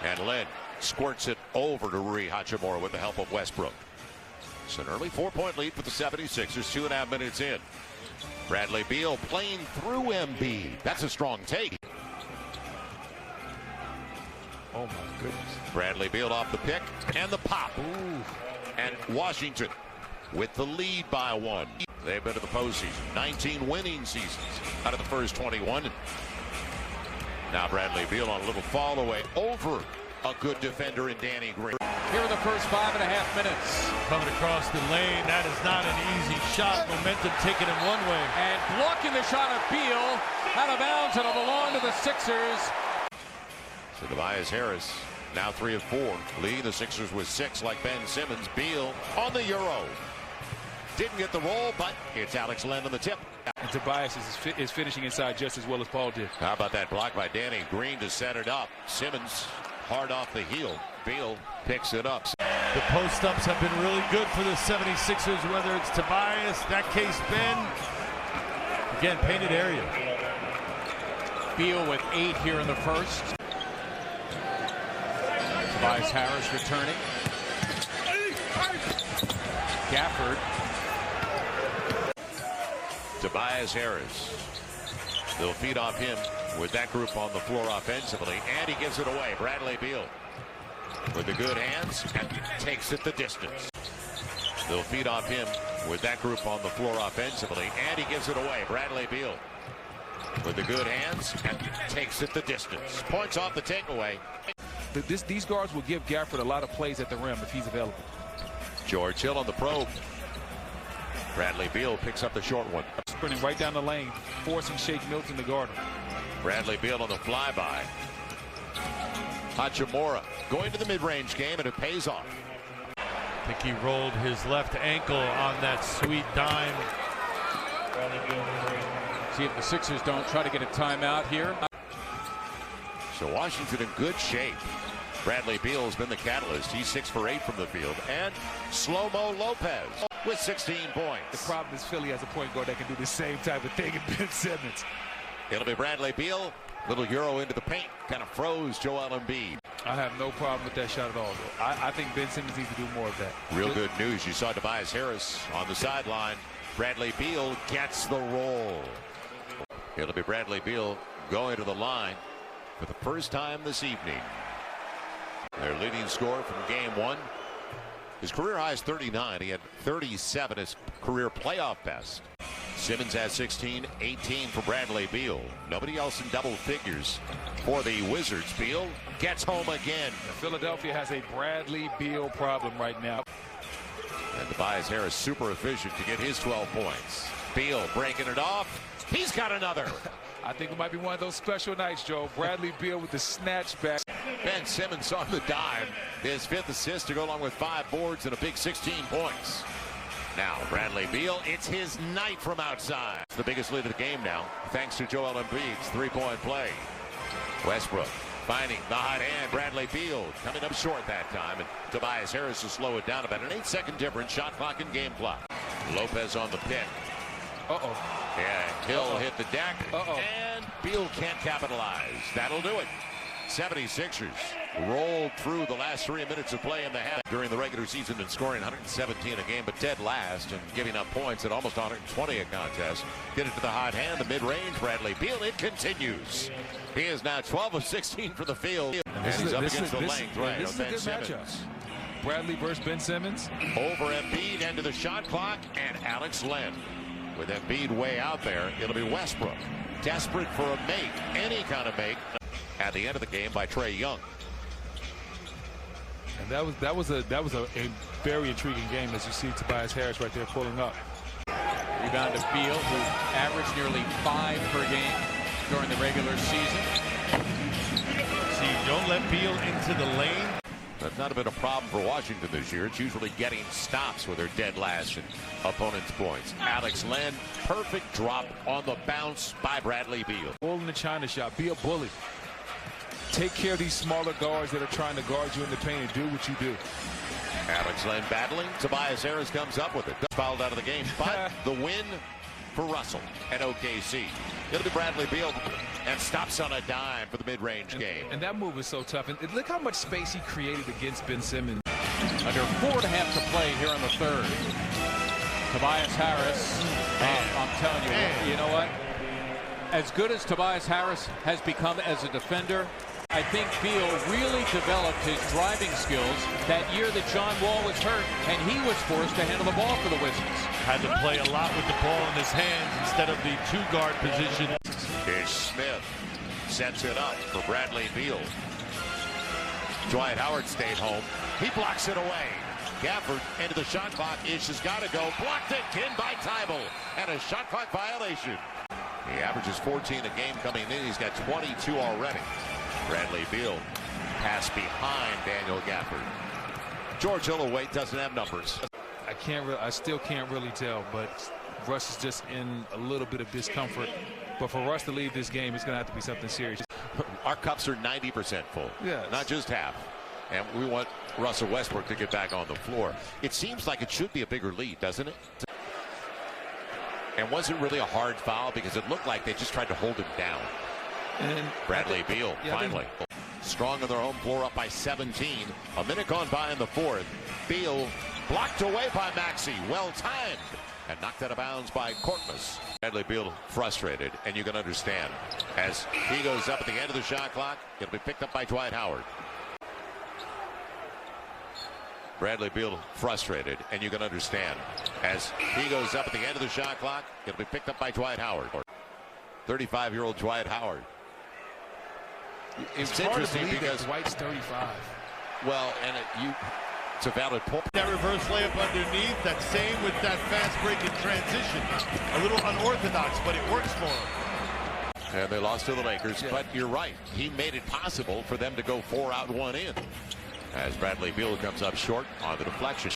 And Len squirts it over to Rui Hachimura with the help of Westbrook. It's an early 4-point lead for the 76ers, 2.5 minutes in. Bradley Beal playing through Embiid. That's a strong take. Oh my goodness. Bradley Beal off the pick and the pop. Ooh. And Washington with the lead by 1. They've been to the postseason. 19 winning seasons out of the first 21. Now Bradley Beal on a little fall away over a good defender in Danny Green. Here in the first 5.5 minutes. Coming across the lane, that is not an easy shot. Momentum taken in one way. And blocking the shot of Beal. Out of bounds, and it'll belong to the Sixers. So Tobias Harris now 3 of 4. Leading the Sixers with 6 like Ben Simmons. Beal on the Euro. Didn't get the roll, but it's Alex Len on the tip. And Tobias is finishing inside just as well as Paul did. How about that block by Danny Green to set it up? Simmons hard off the heel. Beal picks it up. The post-ups have been really good for the 76ers, whether it's Tobias, that case Ben. Again, painted area. Beal with 8 here in the first. Tobias Harris returning. Gafford. Tobias Harris. They'll feed off him with that group on the floor offensively, and he gives it away. Bradley Beal with the good hands and takes it the distance. They'll feed off him with that group on the floor offensively, and he gives it away. Bradley Beal with the good hands and takes it the distance. Points off the takeaway. These guards will give Gafford a lot of plays at the rim if he's available. George Hill on the probe. Bradley Beal picks up the short one. Sprinting right down the lane, forcing Shake Milton to guard him. Bradley Beal on the flyby. Hachimura going to the mid-range game, and it pays off. I think he rolled his left ankle on that sweet dime. See if the Sixers don't try to get a timeout here. So Washington in good shape. Bradley Beal has been the catalyst. He's 6 for 8 from the field. And Slow-Mo Lopez with 16 points. The problem is Philly has a point guard that can do the same type of thing in Ben Simmons. It'll be Bradley Beal. Little Euro into the paint. Kind of froze Joel Embiid. I have no problem with that shot at all, though. I think Ben Simmons needs to do more of that. Real good news. You saw Tobias Harris on the sideline. Bradley Beal gets the roll. It'll be Bradley Beal going to the line for the first time this evening. Their leading scorer from game 1. His career high is 39. He had 37 as career playoff best. Simmons has 16, 18 for Bradley Beal. Nobody else in double figures for the Wizards. Beal gets home again. Philadelphia has a Bradley Beal problem right now. And Tobias Harris super efficient to get his 12 points. Beal breaking it off. He's got another. I think it might be one of those special nights, Joe. Bradley Beal with the snatch back. Ben Simmons on the dime. His 5th assist to go along with 5 boards and a big 16 points. Now Bradley Beal, it's his night from outside. It's the biggest lead of the game now, thanks to Joel Embiid's 3-point play. Westbrook finding the hot hand. Bradley Beal coming up short that time, and Tobias Harris to slow it down. About an 8-second difference, shot clock and game clock. Lopez on the pick. Yeah, Hill hit the deck, and Beal can't capitalize. That'll do it. 76ers rolled through the last 3 minutes of play in the half during the regular season and scoring 117 a game, but dead last and giving up points at almost 120 a contest. Get it to the hot hand, the mid-range. Bradley Beal, it continues. He is now 12 of 16 for the field. And he's up against the length, right? This is a good matchup. Bradley versus Ben Simmons. Over Embiid, end of the shot clock, and Alex Len. With Embiid way out there, it'll be Westbrook. Desperate for a make, any kind of make. At the end of the game by Trae Young. And that was a very intriguing game, as you see Tobias Harris right there pulling up. Rebound to Beal, who averaged nearly 5 per game during the regular season. See, don't let Beal into the lane. That's not been a problem for Washington this year. It's usually getting stops with their dead last and opponents' points. Alex Len, perfect drop on the bounce by Bradley Beal. Bull in the China shop, be a bully. Take care of these smaller guards that are trying to guard you in the paint and do what you do. Alex Len battling. Tobias Harris comes up with it. Fouled out of the game, but the win for Russell at OKC. It'll be Bradley Beal, and stops on a dime for the mid-range game. And that move is so tough. And look how much space he created against Ben Simmons. Under 4.5 to play here in the third. Tobias Harris, I'm telling you, you know what? As good as Tobias Harris has become as a defender, I think Beal really developed his driving skills that year that John Wall was hurt, and he was forced to handle the ball for the Wizards. Had to play a lot with the ball in his hands instead of the two-guard position. Here's Smith. Sets it up for Bradley Beal. Dwight Howard stayed home. He blocks it away. Gafford into the shot clock. Ish has got to go. Blocked again by Tybal. And a shot clock violation. He averages 14 a game coming in. He's got 22 already. Bradley Beal. Pass behind Daniel Gafford. George Hillaway doesn't have numbers. I still can't really tell, but Russ is just in a little bit of discomfort. But for Russ to leave this game, it's going to have to be something serious. Our cups are 90% full. Yes. Not just half. And we want Russell Westbrook to get back on the floor. It seems like it should be a bigger lead, doesn't it? And was it really a hard foul? Because it looked like they just tried to hold him down. And Bradley Beal, finally. Strong on their home floor, up by 17. A minute gone by in the fourth. Beal blocked away by Maxey. Well timed. And knocked out of bounds by Korkmaz. Bradley Beal frustrated, and you can understand. As he goes up at the end of the shot clock, it'll be picked up by Dwight Howard. Bradley Beal frustrated, and you can understand. As he goes up at the end of the shot clock, it'll be picked up by Dwight Howard. 35-year-old Dwight Howard. It's interesting because Dwight's 35. Well, and it's a valid point. That reverse layup underneath, that same with that fast break in transition. A little unorthodox, but it works for him. And they lost to the Lakers, but you're right. He made it possible for them to go 4 out, 1 in. As Bradley Beal comes up short on the deflection.